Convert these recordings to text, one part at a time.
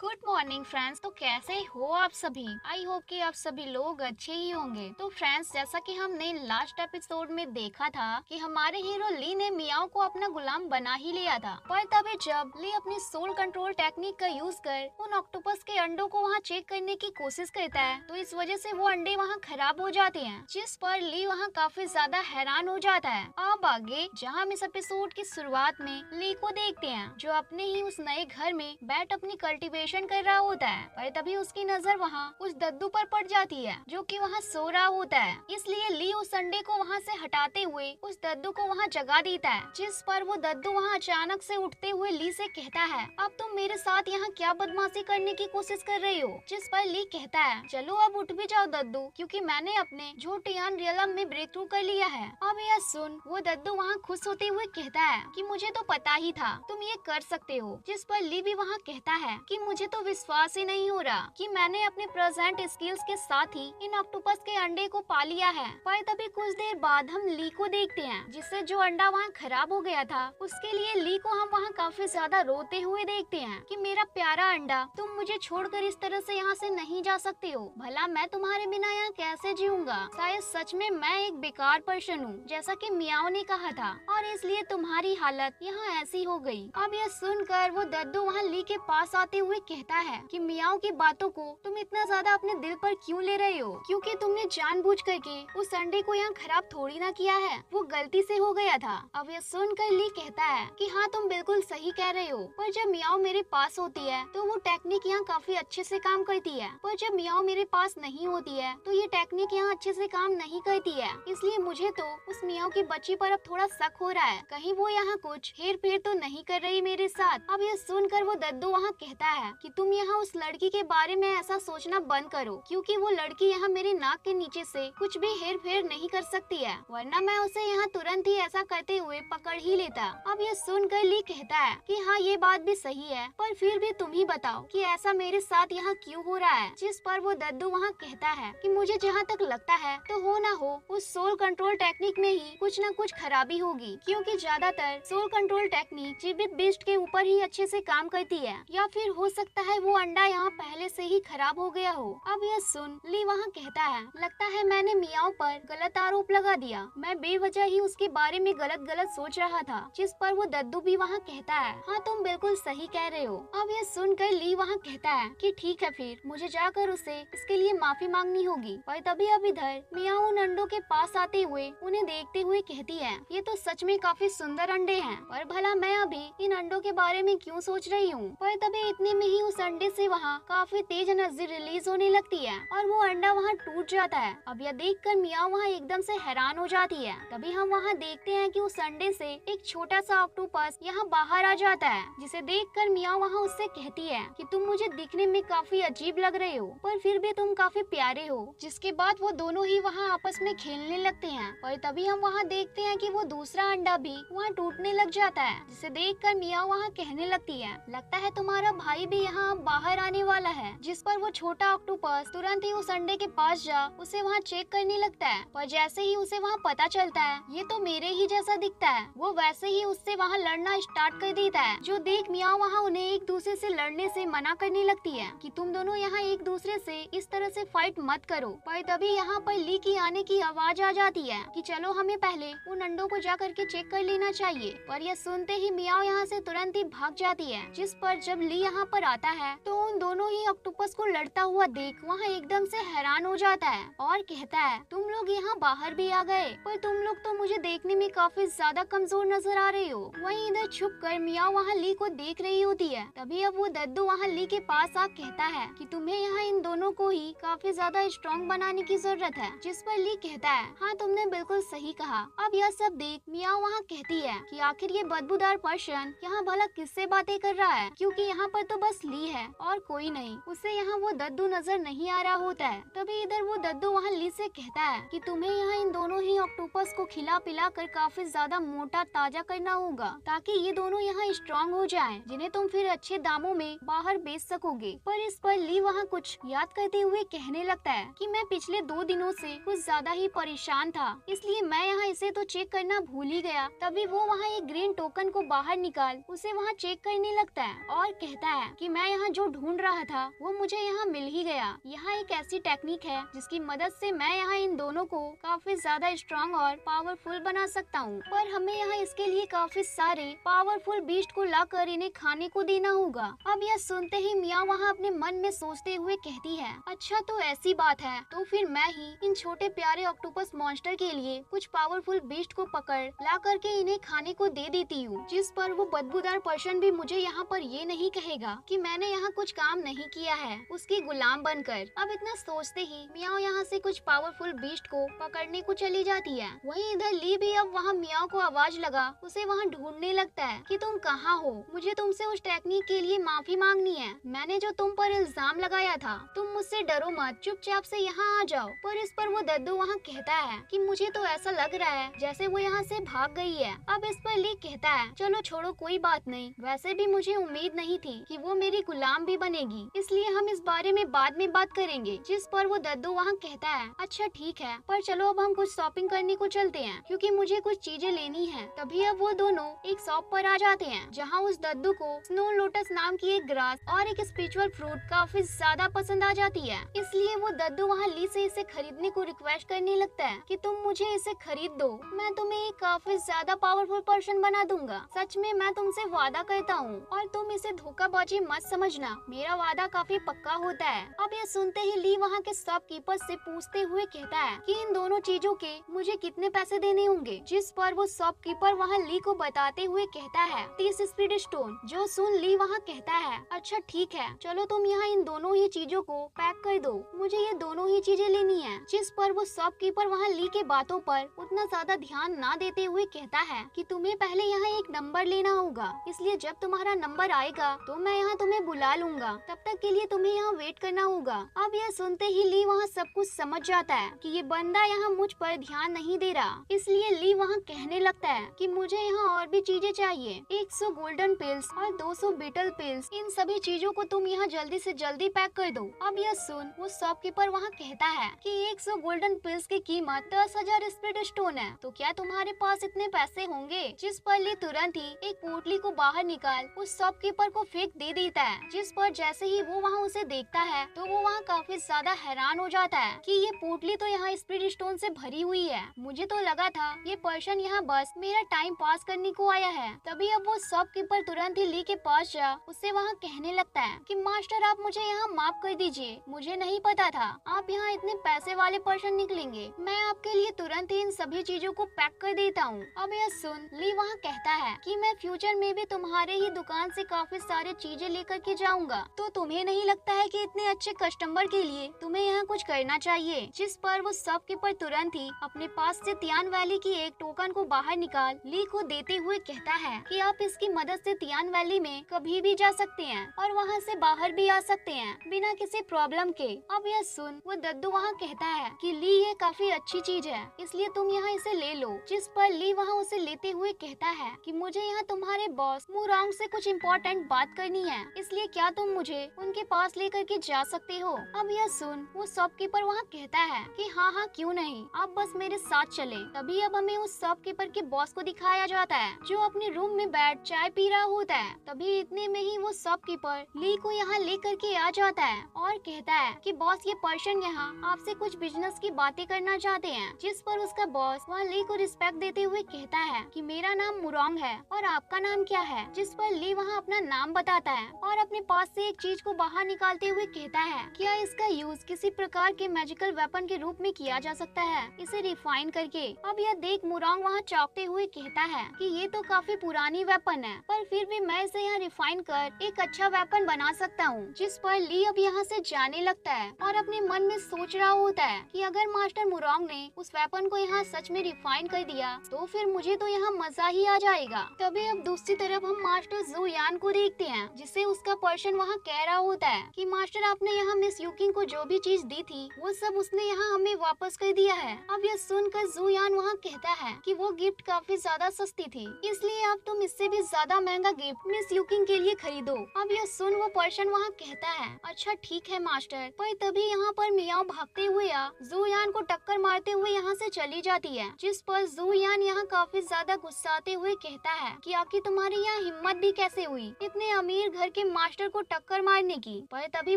Good morning friends. तो कैसे हो आप सभी? आई होप कि आप सभी लोग अच्छे ही होंगे। तो फ्रेंड्स, जैसा कि हमने लास्ट एपिसोड में देखा था कि हमारे हीरो ली ने मियाओ को अपना गुलाम बना ही लिया था, पर तभी जब ली अपनी सोल कंट्रोल टेक्निक का यूज कर उन ऑक्टोपस के अंडों को वहां चेक करने की कोशिश करता है, तो इस वजह से वो अंडे वहां खराब हो जाते हैं, जिस पर ली वहां काफी ज्यादा हैरान हो जाता है। अब आगे जहां हम इस एपिसोड की शुरुआत में ली को देखते हैं, जो अपने ही उस नए घर में बैठ अपनी कल्टीवेशन कर रहा होता है, पर तभी उसकी नजर वहाँ उस दद्दू पर पड़ जाती है जो कि वहाँ सो रहा होता है। इसलिए ली उस अंडे को वहाँ से हटाते हुए उस दद्दू को वहाँ जगा देता है, जिस पर वो दद्दू वहाँ अचानक से उठते हुए ली से कहता है, अब तुम मेरे साथ यहाँ क्या बदमाशी करने की कोशिश कर रही हो? जिस पर ली कहता है, चलो अब उठ भी जाओ दद्दू, क्योंकि मैंने अपने झूठियान रियलम में ब्रेक थ्रू कर लिया है। अब यह सुन वो दद्दू वहाँ खुश होते हुए कहता है कि मुझे तो पता ही था तुम ये कर सकते हो। जिस पर ली भी वहाँ कहता है कि मुझे तो विश्वास ही नहीं हो रहा कि मैंने अपने प्रेजेंट स्किल्स के साथ ही इन ऑक्टोपस के अंडे को पा लिया है। पर तभी कुछ देर बाद हम ली को देखते हैं, जिससे जो अंडा वहाँ खराब हो गया था उसके लिए ली को हम वहाँ काफी ज्यादा रोते हुए देखते हैं कि मेरा प्यारा अंडा, तुम मुझे छोड़कर इस तरह से यहाँ से नहीं जा सकते हो। भला मैं तुम्हारे बिना यहाँ कैसे जीऊंगा? शायद सच में मैं एक बेकार पर्सन हूँ, जैसा कि मियाओ ने कहा था, और इसलिए तुम्हारी हालत यहाँ ऐसी हो गई। अब यह सुनकर वो दद्दू वहाँ ली के पास आते हुए कहता है कि मियाओ की बातों को तुम इतना ज्यादा अपने दिल पर क्यों ले रहे हो? क्योंकि तुमने जानबूझ करके उस अंडे को यहाँ खराब थोड़ी ना किया है, वो गलती से हो गया था। अब यह सुनकर ली कहता है कि हाँ, तुम बिल्कुल सही कह रहे हो, पर जब मियाओ मेरे पास होती है तो वो टेक्निक यहाँ काफी अच्छे से काम करती है, पर जब मियाओ मेरे पास नहीं होती है तो ये टेक्निक यहाँ अच्छे से काम नहीं करती है। इसलिए मुझे तो उस मियाओ की बच्ची पर अब थोड़ा शक हो रहा है, कहीं वो यहाँ कुछ हेर फेर तो नहीं कर रही मेरे साथ। अब यह सुनकर वो दद्दू वहाँ कहता है कि तुम यहाँ उस लड़की के बारे में ऐसा सोचना बंद करो, क्योंकि वो लड़की यहाँ मेरे नाक के नीचे से कुछ भी हेर फेर नहीं कर सकती है, वरना मैं उसे यहाँ तुरंत ही ऐसा करते हुए पकड़ ही लेता। अब ये सुनकर ली कहता है कि हाँ, ये बात भी सही है, पर फिर भी तुम ही बताओ कि ऐसा मेरे साथ यहाँ क्यों हो रहा है? जिस पर वो दद्दू वहाँ कहता है कि मुझे जहाँ तक लगता है तो हो ना हो उस सोल कंट्रोल टेक्निक में ही कुछ न कुछ खराबी होगी, क्योंकि ज्यादातर सोल कंट्रोल टेक्निक जीवित बीस्ट के ऊपर ही अच्छे से काम करती है, या फिर हो सकता है वो अंडा यहाँ पहले से ही खराब हो गया हो। अब यह सुन ली वहाँ कहता है, लगता है मैंने मियाओ पर गलत आरोप लगा दिया, मैं बेवजह ही उसके बारे में गलत गलत सोच रहा था। जिस पर वो दद्दू भी वहाँ कहता है, हाँ, तुम बिल्कुल सही कह रहे हो। अब यह सुनकर ली वहाँ कहता है कि ठीक है, फिर मुझे जाकर उसे इसके लिए माफी मांगनी होगी। पर तभी अब इधर मियाओ उन अंडों के पास आते हुए उन्हें देखते हुए कहती है, ये तो सच में काफी सुंदर अंडे हैं, पर भला मैं अभी इन अंडों के बारे में क्यों सोच रही हूँ? पर तभी इतने में ही उस अंडे से वहाँ काफी तेज एनर्जी रिलीज होने लगती है और वो अंडा वहाँ टूट जाता है। अब यह देखकर मियाओ वहाँ एकदम से हैरान हो जाती है। तभी हम वहाँ देखते हैं कि उस अंडे से एक छोटा सा ऑक्टोपस यहाँ बाहर आ जाता है, जिसे देखकर मियाओ वहाँ उससे कहती है कि तुम मुझे दिखने में काफी अजीब लग रहे हो, पर फिर भी तुम काफी प्यारे हो। जिसके बाद वो दोनों ही वहाँ आपस में खेलने लगते हैं, और तभी हम वहाँ देखते हैं कि वो दूसरा अंडा भी वहाँ टूटने लग जाता है, जिसे देखकर मियाओ वहाँ कहने लगती है, लगता है तुम्हारा भाई भी यहाँ बाहर आने वाला है। जिस पर वो छोटा ऑक्टोपस तुरंत ही उस अंडे के पास जा उसे वहाँ चेक करने लगता है, पर जैसे ही उसे वहाँ पता चलता है ये तो मेरे ही जैसा दिखता है, वो वैसे ही उससे वहाँ लड़ना स्टार्ट कर देता है। जो देख मियाओ वहाँ उन्हें एक दूसरे से लड़ने से मना करने लगती है कि तुम दोनों यहाँ एक दूसरे से इस तरह से फाइट मत करो। पर तभी यहाँ पर ली की आने की आवाज आ जाती है कि चलो हमें पहले उन अंडों को जा करके चेक कर लेना चाहिए। पर यह सुनते ही मियाओ यहाँ से तुरंत ही भाग जाती है। जिस पर जब ली यहाँ पर आता है तो उन दोनों ही ऑक्टोपस को लड़ता हुआ देख वहाँ एकदम से हैरान हो जाता है और कहता है, तुम लोग यहाँ बाहर भी आ गए, पर तुम लोग तो मुझे देखने में काफी ज्यादा कमजोर नजर आ रहे हो। वहीं इधर छुप कर मियाओ वहाँ ली को देख रही होती है। तभी अब वो दद्दू वहाँ ली के पास आ कहता है कि तुम्हें यहाँ इन दोनों को ही काफी ज्यादा स्ट्रॉन्ग बनाने की जरूरत है। जिस पर ली कहता है, हाँ, तुमने बिल्कुल सही कहा। अब यह सब देख मियाओ वहाँ कहती है कि आखिर ये बदबूदार पर्सन यहाँ भला किससे बातें कर रहा है, क्योंकि यहाँ पर तो बस ली है और कोई नहीं। उसे यहाँ वो दद्दू नजर नहीं आ रहा होता है। तभी इधर वो दद्दू वहाँ ली से कहता है कि तुम्हें यहाँ इन दोनों ही ऑक्टोपस को खिला पिला कर काफी ज्यादा मोटा ताजा करना होगा, ताकि ये दोनों यहाँ स्ट्रॉन्ग हो जाएं, जिन्हें तुम फिर अच्छे दामों में बाहर बेच सकोगे। पर इस पर ली वहाँ कुछ याद करते हुए कहने लगता है कि मैं पिछले 2 दिनों से कुछ ज्यादा ही परेशान था, इसलिए मैं यहाँ इसे तो चेक करना भूल ही गया। तभी वो वहाँ एक ग्रीन टोकन को बाहर निकाल उसे वहाँ चेक करने लगता है और कहता है कि मैं यहाँ जो ढूंढ रहा था वो मुझे यहाँ मिल ही गया। यहाँ एक ऐसी टेक्निक है जिसकी मदद से मैं यहाँ इन दोनों को काफी ज्यादा स्ट्रांग और पावरफुल बना सकता हूँ, पर हमें यहाँ इसके लिए काफी सारे पावरफुल बीस्ट को लाकर इन्हें खाने को देना होगा। अब यह सुनते ही मियाँ वहाँ अपने मन में सोचते हुए कहती है, अच्छा तो ऐसी बात है, तो फिर मैं ही इन छोटे प्यारे ऑक्टोपस मॉन्स्टर के लिए कुछ पावरफुल बीस्ट को पकड़ ला करके इन्हें खाने को दे देती हूँ। जिस पर वो बदबूदार पर्सन भी मुझे यहाँ पर ये नहीं कहेगा कि मैंने यहाँ कुछ काम नहीं किया है उसकी गुलाम बनकर। अब इतना सोचते ही मियाओ यहाँ से कुछ पावरफुल बीस्ट को पकड़ने को चली जाती है। वहीं इधर ली भी अब वहाँ मियाओ को आवाज लगा उसे वहाँ ढूंढने लगता है कि तुम कहाँ हो, मुझे तुमसे उस टेक्निक के लिए माफी मांगनी है। मैंने जो तुम पर इल्जाम लगाया था, तुम मुझसे डरो मत, चुपचाप से यहाँ आ जाओ। पर इस पर वो दद्दू वहाँ कहता है कि मुझे तो ऐसा लग रहा है जैसे वो यहाँ से भाग गई है। अब इस पर ली कहता है, चलो छोड़ो कोई बात नहीं, वैसे भी मुझे उम्मीद नहीं थी कि वो मेरी गुलाम भी बनेगी, इसलिए हम इस बारे में बाद में बात करेंगे। जिस पर वो दद्दू वहाँ कहता है, अच्छा ठीक है, पर चलो अब हम कुछ शॉपिंग करने को चलते हैं क्योंकि मुझे कुछ चीजें लेनी है। तभी अब वो दोनों एक शॉप पर आ जाते हैं जहाँ उस दद्दू को स्नो लोटस नाम की एक ग्रास और एक स्पिरिचुअल फ्रूट काफी ज्यादा पसंद आ जाती है। इसलिए वो दद्दू वहाँ ली से इसे खरीदने को रिक्वेस्ट करने लगता है कि तुम मुझे इसे खरीद दो, मैं तुम्हें एक काफी ज्यादा पावरफुल पर्सन बना दूंगा। सच में मैं तुमसे वादा करता हूँ और तुम इसे धोखाबाजी मत समझना, मेरा वादा काफी पक्का होता है। अब ये सुनते ही ली वहाँ के शॉपकीपर से पूछते हुए कहता है कि इन दोनों चीजों के मुझे कितने पैसे देने होंगे। जिस पर वो शॉपकीपर वहाँ ली को बताते हुए कहता है 30 स्पीड स्टोन। जो सुन ली वहाँ कहता है, अच्छा ठीक है, चलो तुम यहाँ इन दोनों ही चीजों को पैक कर दो, मुझे ये दोनों ही चीजें लेनी है। जिस पर वो शॉपकीपर वहाँ ली के बातों पर उतना ज्यादा ध्यान ना देते हुए कहता है कि तुम्हें पहले यहाँ एक नंबर लेना होगा, इसलिए जब तुम्हारा नंबर आएगा तो मैं यहाँ तुम्हें बुला लूंगा, तब तक के लिए तुम्हें यहाँ वेट करना होगा। अब यह सुनते ही ली वहाँ सब कुछ समझ जाता है कि ये बंदा यहाँ मुझ पर ध्यान नहीं दे रहा, इसलिए ली वहाँ कहने लगता है कि मुझे यहाँ और भी चीजें चाहिए, 100 गोल्डन पिल्स और 200 बीटल पिल्स, इन सभी चीजों को तुम यहाँ जल्दी से जल्दी पैक कर दो। अब यह सुन वो शॉपकीपर वहाँ कहता है कि 100 गोल्डन पिल्स की कीमत 10,000 स्पीड स्टोन है, तो क्या तुम्हारे पास इतने पैसे होंगे? जिस पर ली तुरंत ही एक पोटली को बाहर निकाल उस शॉपकीपर को फेंक दे देता है। जिस पर जैसे ही वो वहाँ उसे देखता है तो वो वहाँ काफी ज्यादा हैरान हो जाता है कि ये पोटली तो यहाँ स्पीड स्टोन से भरी हुई है, मुझे तो लगा था ये पर्सन यहाँ बस मेरा टाइम पास करने को आया है। तभी अब वो शॉपकीपर तुरंत ही ली के पास जा उससे वहाँ कहने लगता है कि मास्टर आप मुझे यहाँ माफ कर दीजिए, मुझे नहीं पता था आप यहाँ इतने पैसे वाले पर्सन निकलेंगे, मैं आपके लिए तुरंत ही इन सभी चीजों को पैक कर देता हूँ। अब यह सुन ली वहाँ कहता है कि मैं फ्यूचर में भी तुम्हारे ही दुकान से काफी सारी चीजें लेकर के जाऊंगा, तो तुम्हें नहीं लगता है कि इतने अच्छे कस्टमर के लिए तुम्हें यहाँ कुछ करना चाहिए? जिस पर वो शॉपकीपर तुरंत ही अपने पास से तियान वैली की एक टोकन को बाहर निकाल ली को देते हुए कहता है कि आप इसकी मदद से तियान वैली में कभी भी जा सकते हैं और वहाँ से बाहर भी आ सकते हैं बिना किसी प्रॉब्लम के। अब यह सुन वो दद्दू वहाँ कहता है कि ली ये काफी अच्छी चीज है, इसलिए तुम यहाँ इसे ले लो। जिस पर ली वहाँ उसे लेते हुए कहता है कि मुझे यहाँ तुम्हारे बॉस मुरांग से कुछ इम्पोर्टेंट बात करनी है, इसलिए क्या तुम मुझे उनके पास लेकर के जा सकते हो? अब यह सुन वो शॉपकीपर वहाँ कहता है कि हाँ हाँ क्यों नहीं, आप बस मेरे साथ चले। तभी अब हमें उस शॉपकीपर के बॉस को दिखाया जाता है जो अपने रूम में बैठ चाय पी रहा होता है। तभी इतने में ही वो शॉपकीपर ली को यहाँ लेकर के आ जाता है और कहता है कि बॉस ये पर्सन यहाँ आपसे कुछ बिजनेस की बातें करना चाहते हैं। जिस पर उसका बॉस वहाँ ली को रिस्पेक्ट देते हुए कहता है कि मेरा नाम मुरोंग है और आपका नाम क्या है? जिस पर ली वहाँ अपना नाम बताता है और अपने पास से एक चीज को बाहर निकालते हुए कहता है क्या इसका यूज किसी प्रकार के मैजिकल वेपन के रूप में किया जा सकता है, इसे रिफाइन करके। अब यह देख मुरोंग वहाँ चौंकते हुए कहता है कि ये तो काफी पुरानी वेपन है, पर फिर भी मैं इसे यहाँ रिफाइन कर एक अच्छा वेपन बना सकता हूँ। जिस पर ली अब यहाँ से जाने लगता है और अपने मन में सोच रहा होता है कि अगर मास्टर मुरोंग ने उस वेपन को यहाँ सच में रिफाइन कर दिया तो फिर मुझे तो यहाँ मजा ही आ जाएगा। तभी अब दूसरी तरफ हम मास्टर जू यान को देखते हैं जिसे उसका पर्सन वहाँ कह रहा होता है कि मास्टर आपने यहाँ मिस यूकिंग को जो भी चीज दी थी वो सब उसने यहाँ हमें वापस कर दिया है। अब यह सुनकर जू यान वहाँ कहता है कि वो गिफ्ट काफी ज्यादा सस्ती थी, इसलिए अब तुम इससे भी ज्यादा महंगा गिफ्ट मिस यूकिंग के लिए खरीदो। अब यह सुन वो पर्सन वहाँ कहता है अच्छा ठीक है मास्टर। पर तभी यहाँ पर मियाओ भागते हुए आ जू यान को टक्कर मारते हुए यहाँ से चली जाती है। जिस पर जू यान यहाँ काफी ज्यादा गुस्साते हुए कहता है कि आखिर तुम्हारी यहाँ हिम्मत भी कैसे हुई, इतने अमीर घर के मास्टर को टक्कर मारने की, पर तभी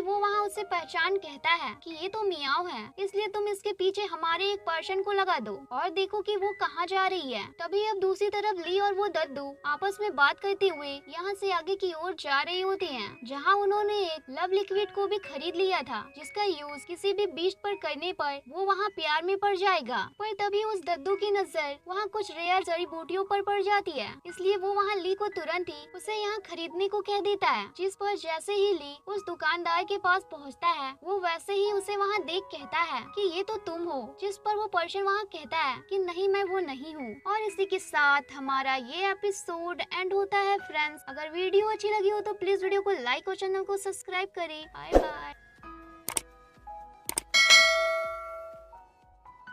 वो वहाँ उसे पहचान कहता है कि ये तो मियाओ है, इसलिए तुम इसके पीछे हमारे एक पर्सन को लगा दो और देखो कि वो कहाँ जा रही है। तभी अब दूसरी तरफ ली और वो दद्दू आपस में बात करते हुए यहाँ से आगे की ओर जा रहे होते हैं, जहाँ उन्होंने एक लव लिक्विड को भी खरीद लिया था, जिसका यूज किसी भी बीस्ट पर करने पर वो वहाँ प्यार में पड़ जाएगा। पर तभी उस दद्दू की नजर वहाँ कुछ रेयर जड़ी बूटियों पर पड़ जाती है, इसलिए वो वहाँ ली को तुरंत ही उसे यहाँ खरीदने को कह देता है। जिस पर जैसे ही ली उस दुकानदार के पास पहुँचता है, वो वैसे ही उसे वहाँ देख कहता है कि ये तो तुम हो, जिस पर वो पर्सन वहाँ कहता है कि नहीं, मैं वो नहीं हूँ। और इसी के साथ हमारा ये एपिसोड एंड होता है फ्रेंड्स। अगर वीडियो अच्छी लगी हो तो प्लीज वीडियो को लाइक और चैनल को सब्सक्राइब करें। Bye bye.